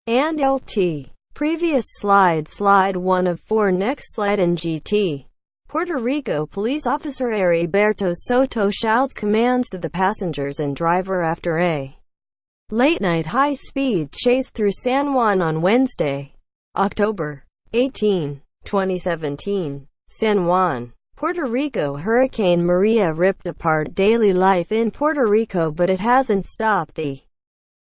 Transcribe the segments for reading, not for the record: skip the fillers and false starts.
and LT. Previous slide 1 of 4. Next slide in GT. Puerto Rico police officer Heriberto Soto shouts commands to the passengers and driver after a late-night high-speed chase through San Juan on Wednesday, October 18, 2017. San Juan, Puerto Rico. Hurricane Maria ripped apart daily life in Puerto Rico, but it hasn't stopped the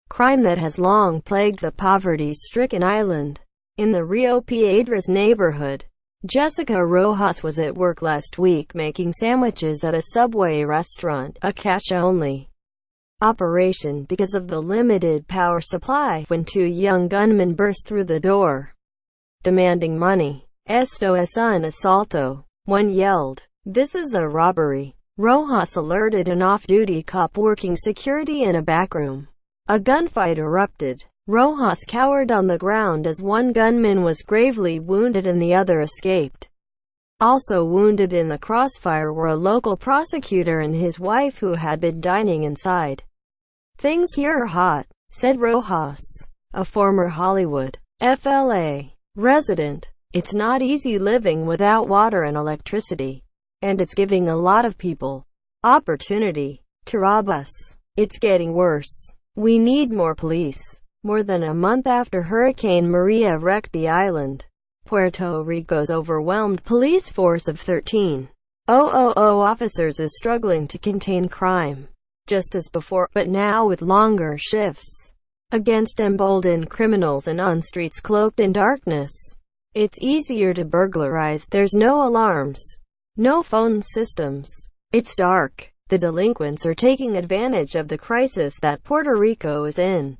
crime that has long plagued the poverty-stricken island. In the Rio Piedras neighborhood, Jessica Rojas was at work last week making sandwiches at a Subway restaurant, a cash-only operation because of the limited power supply, when 2 young gunmen burst through the door, demanding money. Esto, asalto. One yelled, "This is a robbery." Rojas alerted an off-duty cop working security in a backroom. A gunfight erupted. Rojas cowered on the ground as one gunman was gravely wounded and the other escaped. Also wounded in the crossfire were a local prosecutor and his wife who had been dining inside. "Things here are hot," said Rojas, a former Hollywood, FLA resident. "It's not easy living without water and electricity, and it's giving a lot of people opportunity to rob us. It's getting worse. We need more police." More than a month after Hurricane Maria wrecked the island, Puerto Rico's overwhelmed police force of 13,000 officers is struggling to contain crime, just as before, but now with longer shifts, against emboldened criminals and on streets cloaked in darkness. It's easier to burglarize. There's no alarms, no phone systems. It's dark. The delinquents are taking advantage of the crisis that Puerto Rico is in,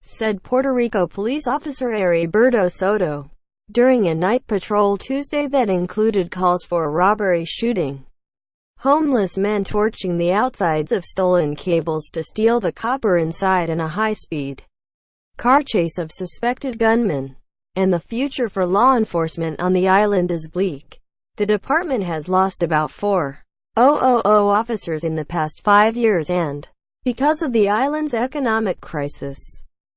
said Puerto Rico police officer Heriberto Soto, during a night patrol Tuesday that included calls for a robbery shooting. Homeless men torching the outsides of stolen cables to steal the copper inside, and a high-speed car chase of suspected gunmen. And the future for law enforcement on the island is bleak. The department has lost about 4,000 officers in the past 5 years and, because of the island's economic crisis,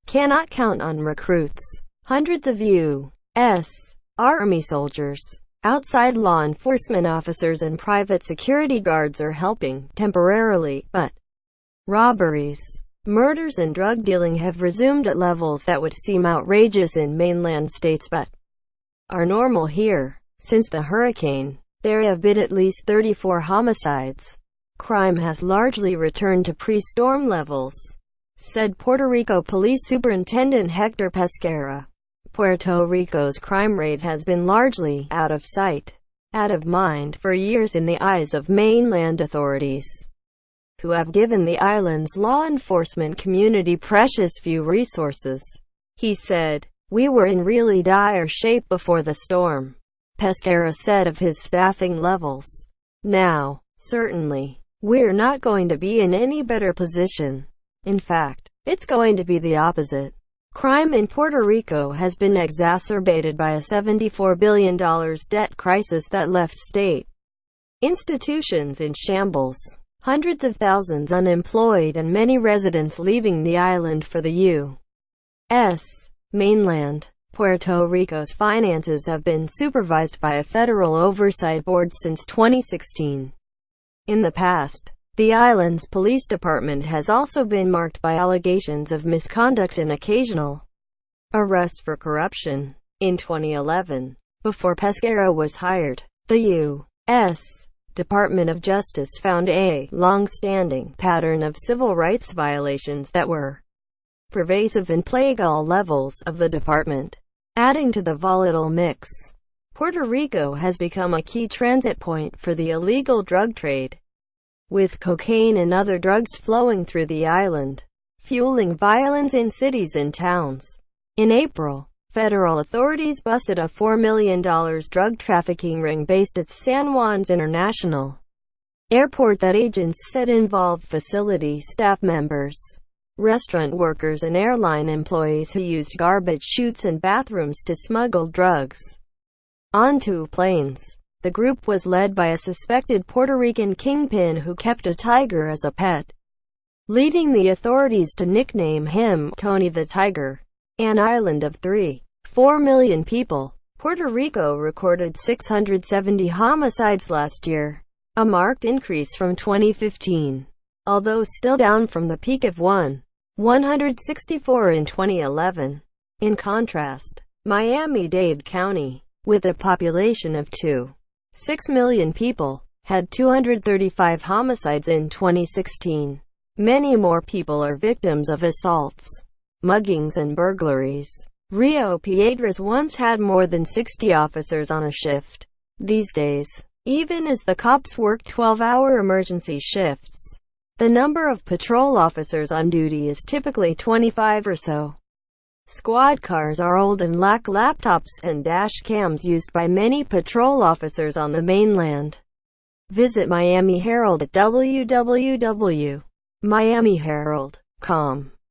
cannot count on recruits. Hundreds of U.S. Army soldiers, outside law enforcement officers and private security guards are helping, temporarily, but robberies, murders and drug dealing have resumed at levels that would seem outrageous in mainland states but are normal here. Since the hurricane, there have been at least 34 homicides. Crime has largely returned to pre-storm levels, said Puerto Rico Police Superintendent Hector Pesquera. Puerto Rico's crime rate has been largely out of sight, out of mind for years in the eyes of mainland authorities, who have given the island's law enforcement community precious few resources. He said, "We were in really dire shape before the storm," Pesquera said of his staffing levels. "Now, certainly, we're not going to be in any better position. In fact, it's going to be the opposite." Crime in Puerto Rico has been exacerbated by a $74 billion debt crisis that left state institutions in shambles, hundreds of thousands unemployed and many residents leaving the island for the U.S. mainland. Puerto Rico's finances have been supervised by a federal oversight board since 2016. In the past, the island's police department has also been marked by allegations of misconduct and occasional arrests for corruption. In 2011, before Pesquera was hired, the U.S. Department of Justice found a long-standing pattern of civil rights violations that were pervasive and plague all levels of the department. Adding to the volatile mix, Puerto Rico has become a key transit point for the illegal drug trade, with cocaine and other drugs flowing through the island, fueling violence in cities and towns. In April, federal authorities busted a $4 million drug trafficking ring based at San Juan's International Airport that agents said involved facility staff members, restaurant workers and airline employees who used garbage chutes and bathrooms to smuggle drugs onto planes. The group was led by a suspected Puerto Rican kingpin who kept a tiger as a pet, leading the authorities to nickname him Tony the Tiger. an island of 3.4 million people. Puerto Rico recorded 670 homicides last year, a marked increase from 2015, although still down from the peak of 164 in 2011. In contrast, Miami-Dade County, with a population of 2.6 million people, had 235 homicides in 2016. Many more people are victims of assaults, muggings and burglaries. Rio Piedras once had more than 60 officers on a shift. These days, even as the cops work 12-hour emergency shifts, the number of patrol officers on duty is typically 25 or so. Squad cars are old and lack laptops and dash cams used by many patrol officers on the mainland. Visit Miami Herald at www.miamiherald.com.